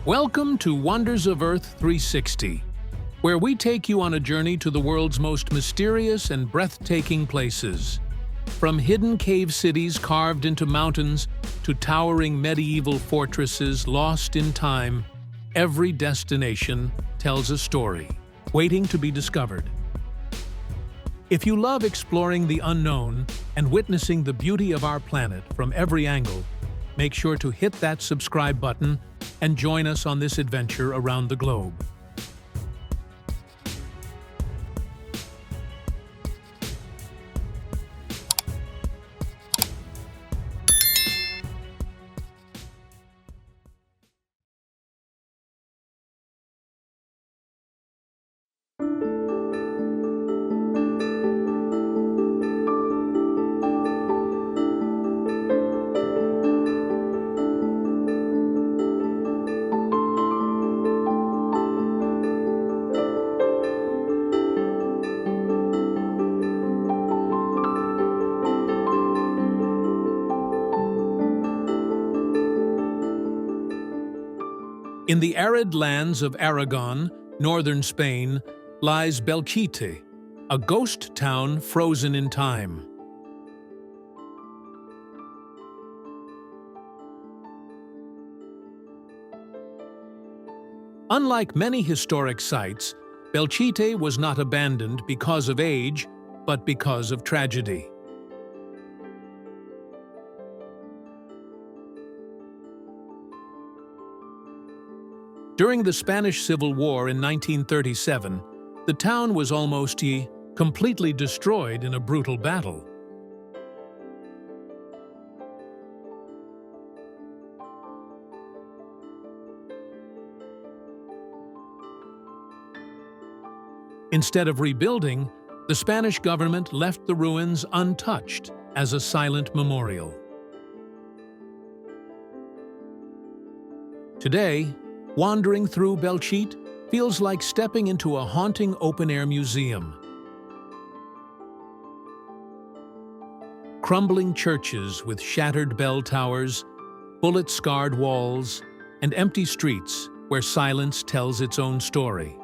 Welcome to Wonders of Earth 360, where we take you on a journey to the world's most mysterious and breathtaking places. From hidden cave cities carved into mountains to towering medieval fortresses lost in time, every destination tells a story, waiting to be discovered. If you love exploring the unknown and witnessing the beauty of our planet from every angle, make sure to hit that subscribe button and join us on this adventure around the globe. In the arid lands of Aragon, northern Spain, lies Belchite, a ghost town frozen in time. Unlike many historic sites, Belchite was not abandoned because of age, but because of tragedy. During the Spanish Civil War in 1937, the town was almost completely destroyed in a brutal battle. Instead of rebuilding, the Spanish government left the ruins untouched as a silent memorial. Today, wandering through Belchite feels like stepping into a haunting open-air museum. Crumbling churches with shattered bell towers, bullet-scarred walls, and empty streets where silence tells its own story.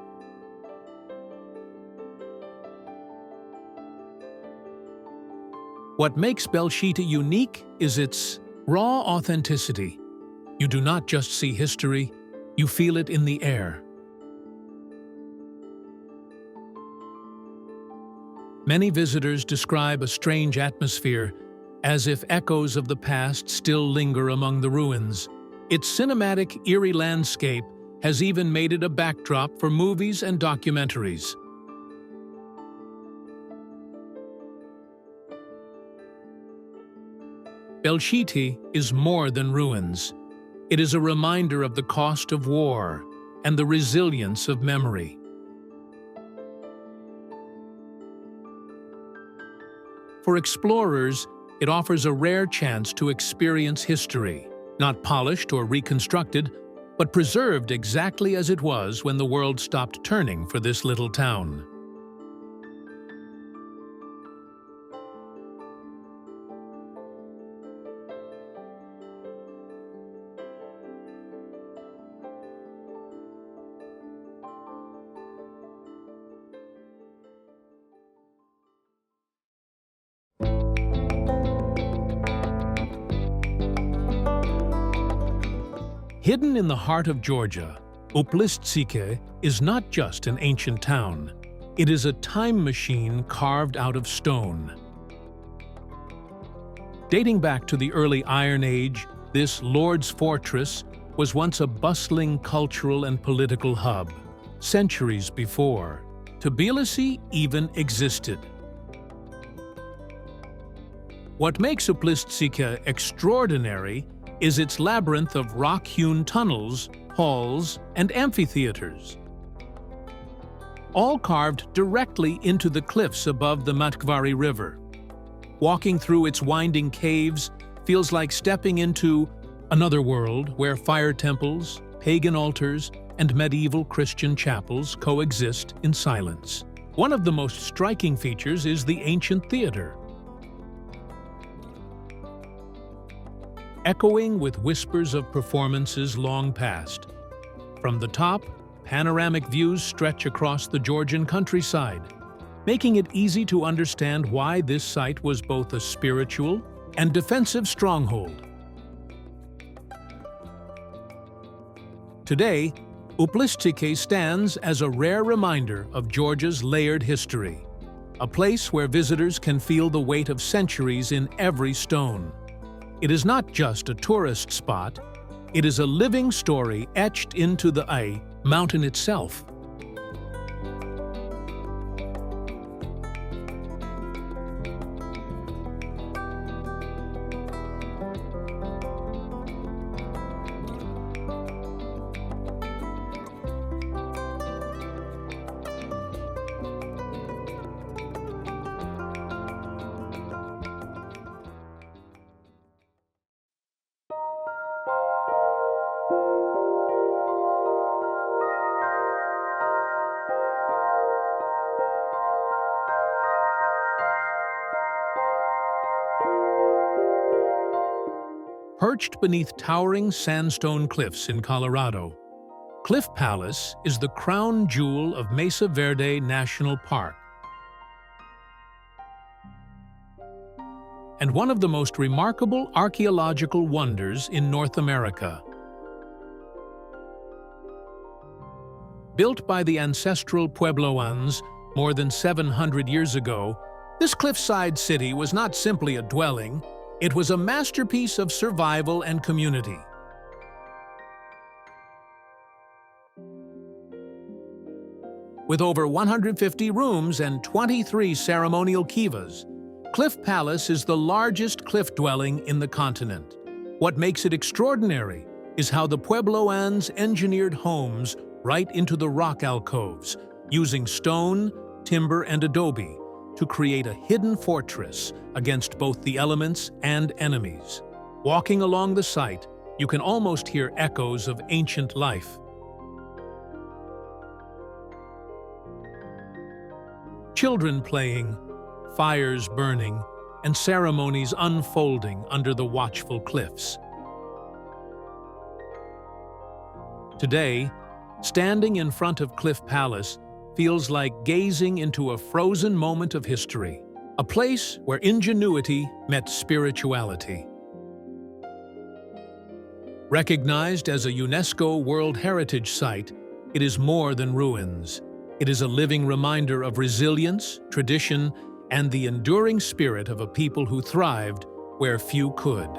What makes Belchite unique is its raw authenticity. You do not just see history, you feel it in the air. Many visitors describe a strange atmosphere, as if echoes of the past still linger among the ruins. Its cinematic, eerie landscape has even made it a backdrop for movies and documentaries. Belchite is more than ruins. It is a reminder of the cost of war and the resilience of memory. For explorers, it offers a rare chance to experience history, not polished or reconstructed, but preserved exactly as it was when the world stopped turning for this little town. Hidden in the heart of Georgia, Uplistsikhe is not just an ancient town. It is a time machine carved out of stone. Dating back to the early Iron Age, this Lord's Fortress was once a bustling cultural and political hub. Centuries before Tbilisi even existed. What makes Uplistsikhe extraordinary is its labyrinth of rock-hewn tunnels, halls, and amphitheaters, all carved directly into the cliffs above the Matkvari River. Walking through its winding caves feels like stepping into another world where fire temples, pagan altars, and medieval Christian chapels coexist in silence. One of the most striking features is the ancient theater. Echoing with whispers of performances long past, From the top, panoramic views stretch across the Georgian countryside, making it easy to understand why this site was both a spiritual and defensive stronghold. Today, Uplistike stands as a rare reminder of Georgia's layered history, a place where visitors can feel the weight of centuries in every stone. It is not just a tourist spot, it is a living story etched into the mountain itself. Perched beneath towering sandstone cliffs in Colorado, Cliff Palace is the crown jewel of Mesa Verde National Park and one of the most remarkable archaeological wonders in North America. Built by the ancestral Puebloans more than 700 years ago, this cliffside city was not simply a dwelling, it was a masterpiece of survival and community. With over 150 rooms and 23 ceremonial kivas, Cliff Palace is the largest cliff dwelling in the continent. What makes it extraordinary is how the Puebloans engineered homes right into the rock alcoves, using stone, timber, and adobe to create a hidden fortress against both the elements and enemies. Walking along the site, you can almost hear echoes of ancient life. Children playing, fires burning, and ceremonies unfolding under the watchful cliffs. Today, standing in front of Cliff Palace feels like gazing into a frozen moment of history, a place where ingenuity met spirituality. Recognized as a UNESCO World Heritage Site, it is more than ruins. It is a living reminder of resilience, tradition, and the enduring spirit of a people who thrived where few could.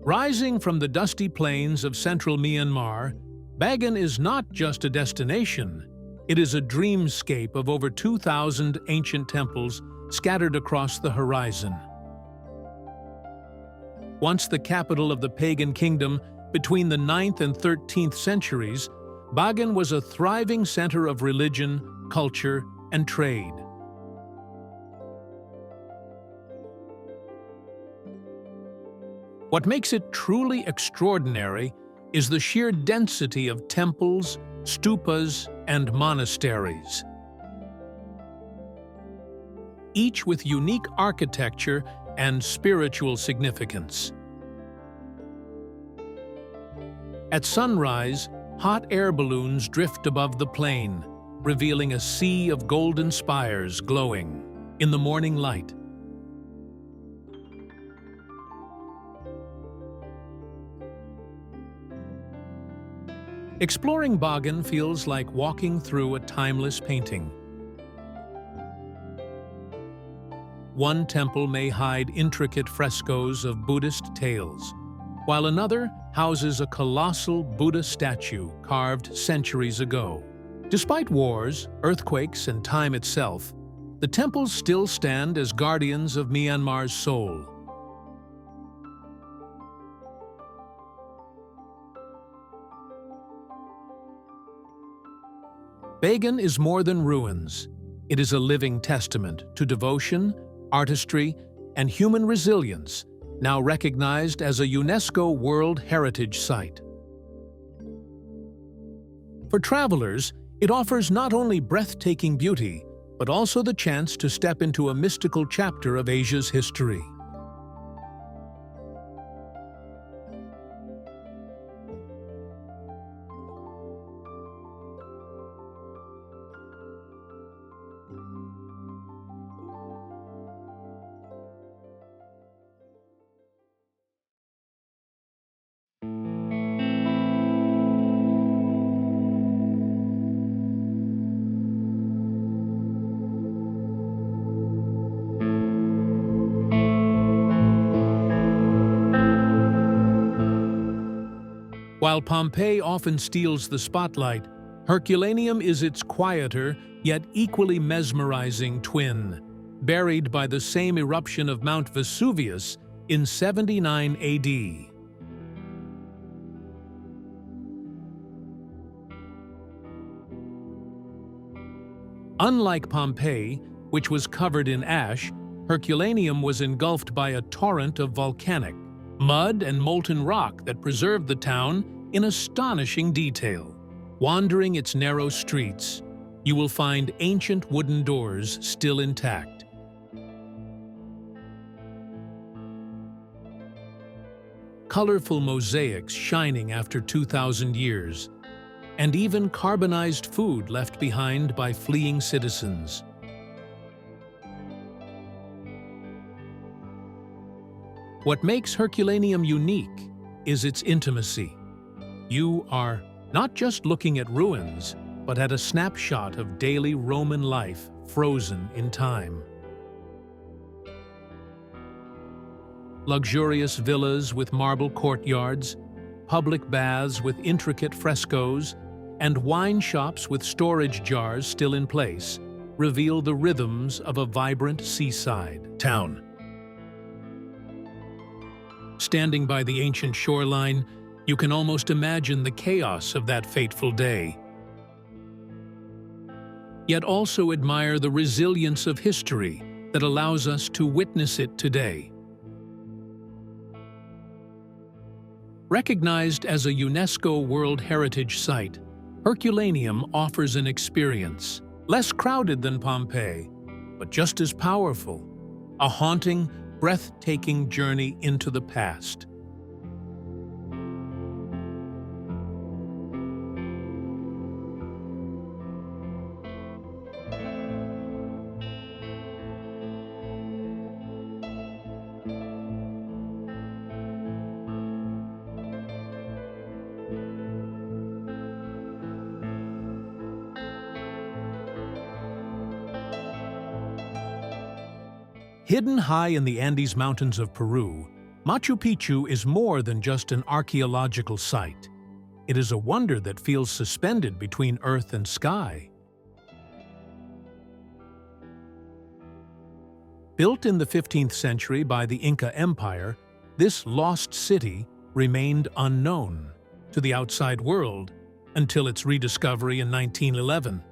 Rising from the dusty plains of central Myanmar, Bagan is not just a destination, it is a dreamscape of over 2,000 ancient temples scattered across the horizon. Once the capital of the pagan kingdom between the 9th and 13th centuries, Bagan was a thriving center of religion, culture, and trade. What makes it truly extraordinary is the sheer density of temples, stupas, and monasteries, each with unique architecture and spiritual significance. At sunrise, hot air balloons drift above the plain, revealing a sea of golden spires glowing in the morning light. Exploring Bagan feels like walking through a timeless painting. One temple may hide intricate frescoes of Buddhist tales, while another houses a colossal Buddha statue carved centuries ago. Despite wars, earthquakes, and time itself, The temples still stand as guardians of Myanmar's soul. Bagan is more than ruins. It is a living testament to devotion, artistry, and human resilience, now recognized as a UNESCO World Heritage Site. For travelers, it offers not only breathtaking beauty, but also the chance to step into a mystical chapter of Asia's history. While Pompeii often steals the spotlight, Herculaneum is its quieter, yet equally mesmerizing twin, buried by the same eruption of Mount Vesuvius in 79 AD. Unlike Pompeii, which was covered in ash, Herculaneum was engulfed by a torrent of volcanic mud and molten rock that preserved the town in astonishing detail. Wandering its narrow streets, you will find ancient wooden doors still intact. Colorful mosaics shining after 2,000 years, and even carbonized food left behind by fleeing citizens. What makes Herculaneum unique is its intimacy. You are not just looking at ruins, but at a snapshot of daily Roman life frozen in time. Luxurious villas with marble courtyards, public baths with intricate frescoes, and wine shops with storage jars still in place reveal the rhythms of a vibrant seaside town. Standing by the ancient shoreline, you can almost imagine the chaos of that fateful day. Yet also admire the resilience of history that allows us to witness it today. Recognized as a UNESCO World Heritage Site, Herculaneum offers an experience less crowded than Pompeii, but just as powerful, a haunting, breathtaking journey into the past. Hidden high in the Andes Mountains of Peru, Machu Picchu is more than just an archaeological site. It is a wonder that feels suspended between earth and sky. Built in the 15th century by the Inca Empire, this lost city remained unknown to the outside world until its rediscovery in 1911.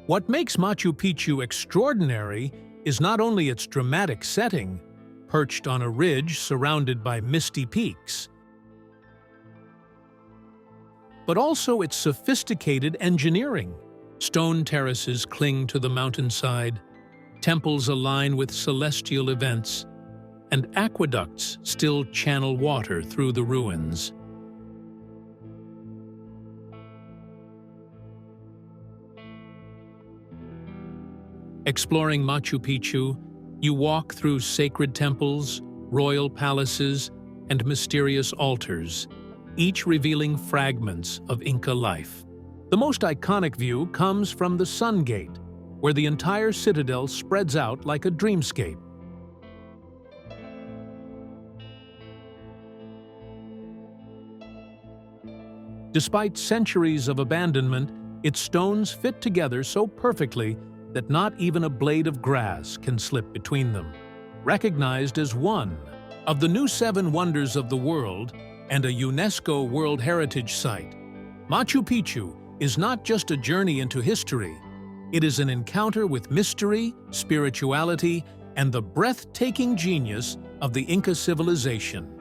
What makes Machu Picchu extraordinary is not only its dramatic setting, perched on a ridge surrounded by misty peaks, but also its sophisticated engineering. Stone terraces cling to the mountainside, temples align with celestial events, and aqueducts still channel water through the ruins. Exploring Machu Picchu, you walk through sacred temples, royal palaces, and mysterious altars, each revealing fragments of Inca life. The most iconic view comes from the Sun Gate, where the entire citadel spreads out like a dreamscape. Despite centuries of abandonment, Its stones fit together so perfectly that not even a blade of grass can slip between them. Recognized as one of the new 7 wonders of the world and a UNESCO World Heritage Site, Machu Picchu is not just a journey into history. It is an encounter with mystery, spirituality, and the breathtaking genius of the Inca civilization.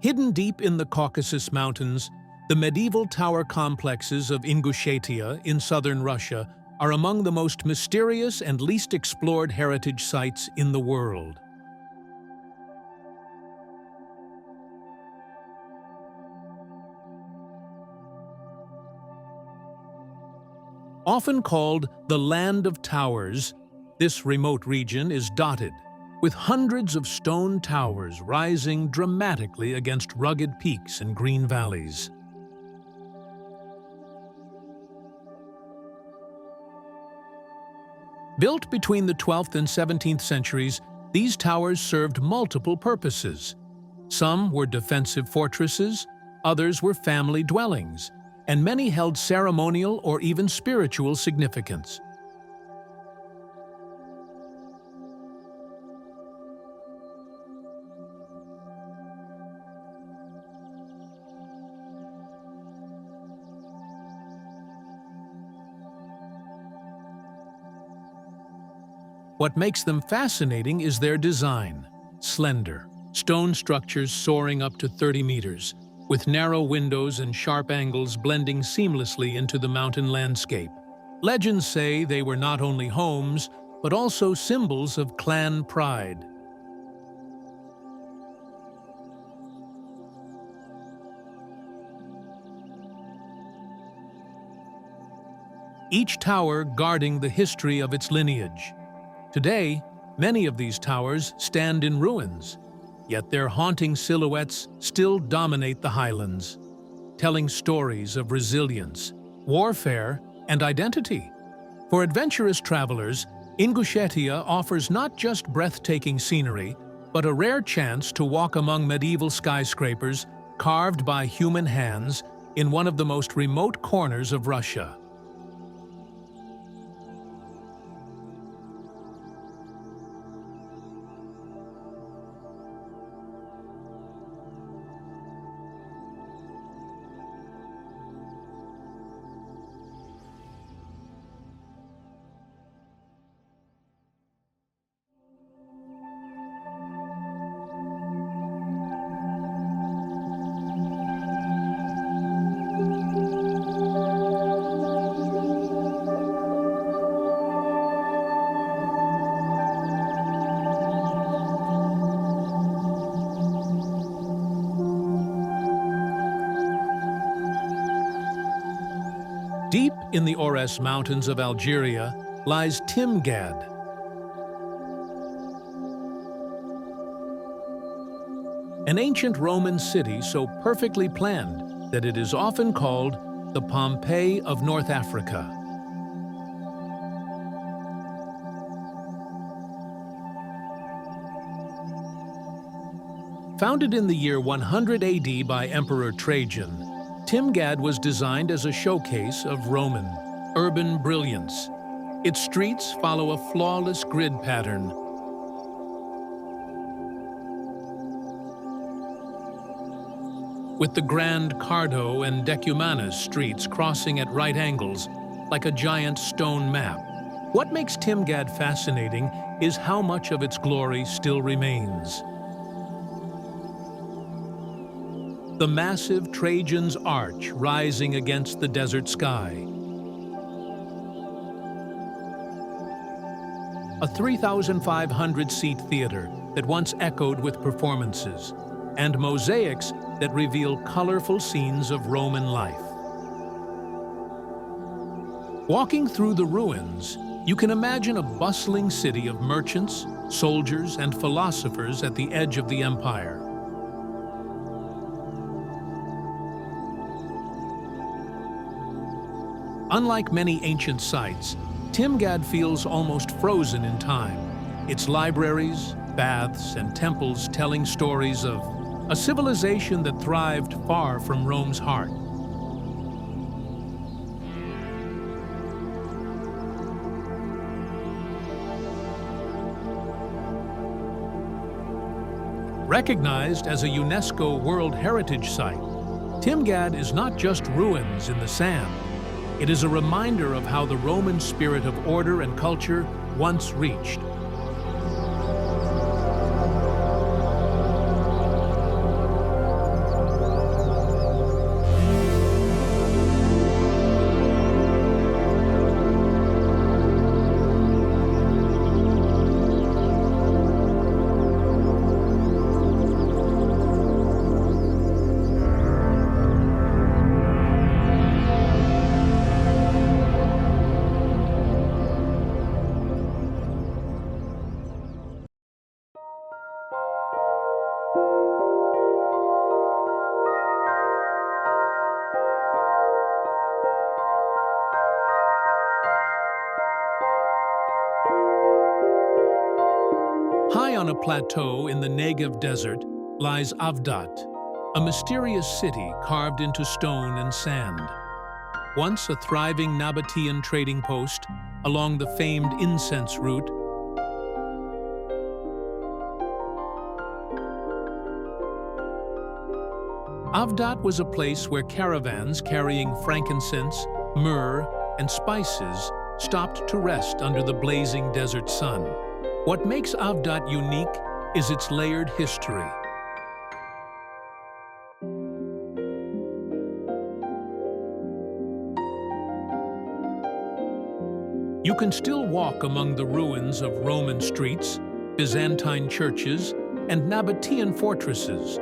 Hidden deep in the Caucasus Mountains, the medieval tower complexes of Ingushetia in southern Russia are among the most mysterious and least explored heritage sites in the world. Often called the Land of Towers, this remote region is dotted with hundreds of stone towers rising dramatically against rugged peaks and green valleys. Built between the 12th and 17th centuries, these towers served multiple purposes. Some were defensive fortresses, others were family dwellings, and many held ceremonial or even spiritual significance. What makes them fascinating is their design. Slender, stone structures soaring up to 30 meters, with narrow windows and sharp angles blending seamlessly into the mountain landscape. Legends say they were not only homes, but also symbols of clan pride. Each tower guarding the history of its lineage. Today, many of these towers stand in ruins, yet their haunting silhouettes still dominate the highlands, telling stories of resilience, warfare, and identity. For adventurous travelers, Ingushetia offers not just breathtaking scenery, but a rare chance to walk among medieval skyscrapers carved by human hands in one of the most remote corners of Russia. Deep in the Ores Mountains of Algeria lies Timgad. An ancient Roman city so perfectly planned that it is often called the Pompeii of North Africa. Founded in the year 100 AD by Emperor Trajan, Timgad was designed as a showcase of Roman urban brilliance. Its streets follow a flawless grid pattern. with the Grand Cardo and Decumanus streets crossing at right angles like a giant stone map. What makes Timgad fascinating is how much of its glory still remains. The massive Trajan's Arch rising against the desert sky. A 3,500-seat theater that once echoed with performances, and mosaics that reveal colorful scenes of Roman life. Walking through the ruins, you can imagine a bustling city of merchants, soldiers, and philosophers at the edge of the empire. Unlike many ancient sites, Timgad feels almost frozen in time, its libraries, baths, and temples telling stories of a civilization that thrived far from Rome's heart. Recognized as a UNESCO World Heritage Site, Timgad is not just ruins in the sand. It is a reminder of how the Roman spirit of order and culture once reached. High on a plateau in the Negev desert lies Avdat, a mysterious city carved into stone and sand. Once a thriving Nabatean trading post along the famed incense route, Avdat was a place where caravans carrying frankincense, myrrh, and spices stopped to rest under the blazing desert sun. What makes Avdat unique is its layered history. You can still walk among the ruins of Roman streets, Byzantine churches, and Nabatean fortresses,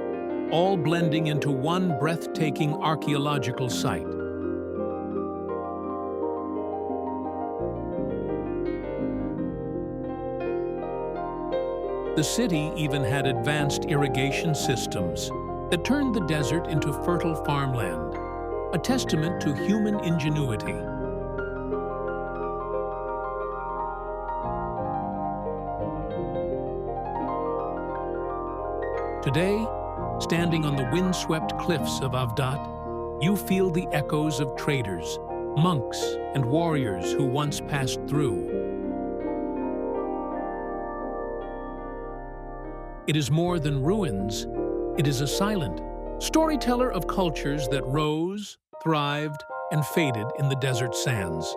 all blending into one breathtaking archaeological site. The city even had advanced irrigation systems that turned the desert into fertile farmland, a testament to human ingenuity. Today, standing on the windswept cliffs of Avdat, you feel the echoes of traders, monks, and warriors who once passed through. It is more than ruins. It is a silent storyteller of cultures that rose, thrived, and faded in the desert sands.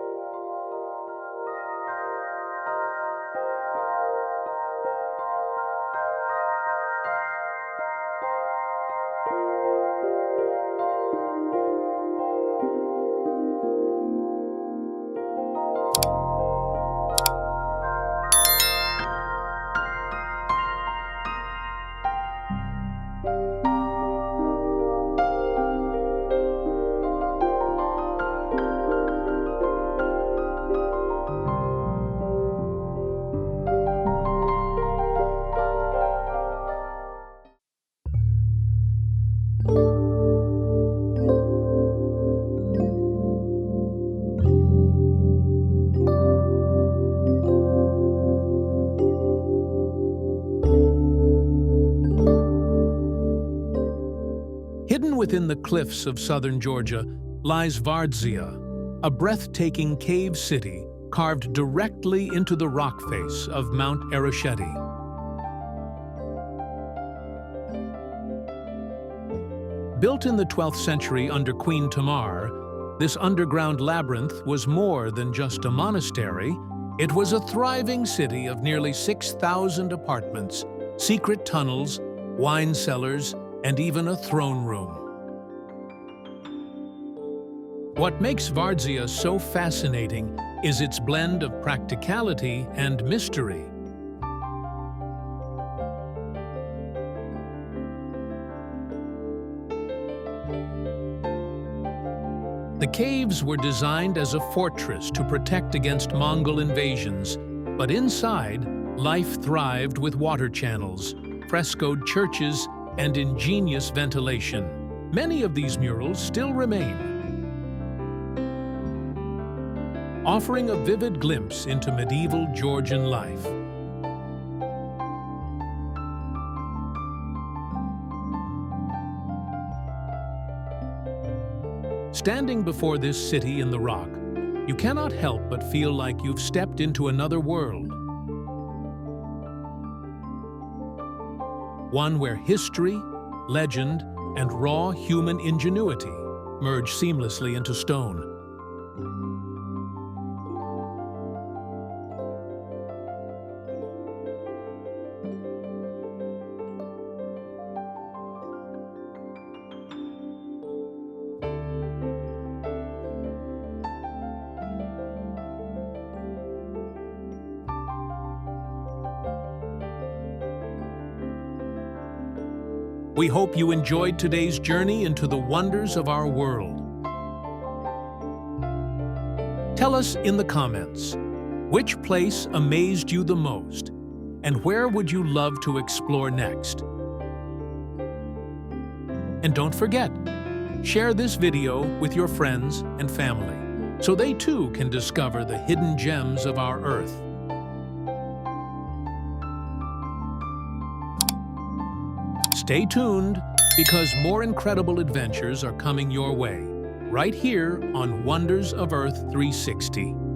Hidden within the cliffs of southern Georgia lies Vardzia, a breathtaking cave city carved directly into the rock face of Mount Erosheti. Built in the 12th century under Queen Tamar, this underground labyrinth was more than just a monastery. It was a thriving city of nearly 6,000 apartments, secret tunnels, wine cellars, and even a throne room. What makes Vardzia so fascinating is its blend of practicality and mystery. The caves were designed as a fortress to protect against Mongol invasions, but inside, life thrived with water channels, frescoed churches, and ingenious ventilation. Many of these murals still remain, offering a vivid glimpse into medieval Georgian life. Standing before this city in the rock, you cannot help but feel like you've stepped into another world. One where history, legend, and raw human ingenuity merge seamlessly into stone. We hope you enjoyed today's journey into the wonders of our world. Tell us in the comments, which place amazed you the most, and where would you love to explore next? And don't forget, share this video with your friends and family, so they too can discover the hidden gems of our Earth. Stay tuned, because more incredible adventures are coming your way, right here on Wonders of Earth 360.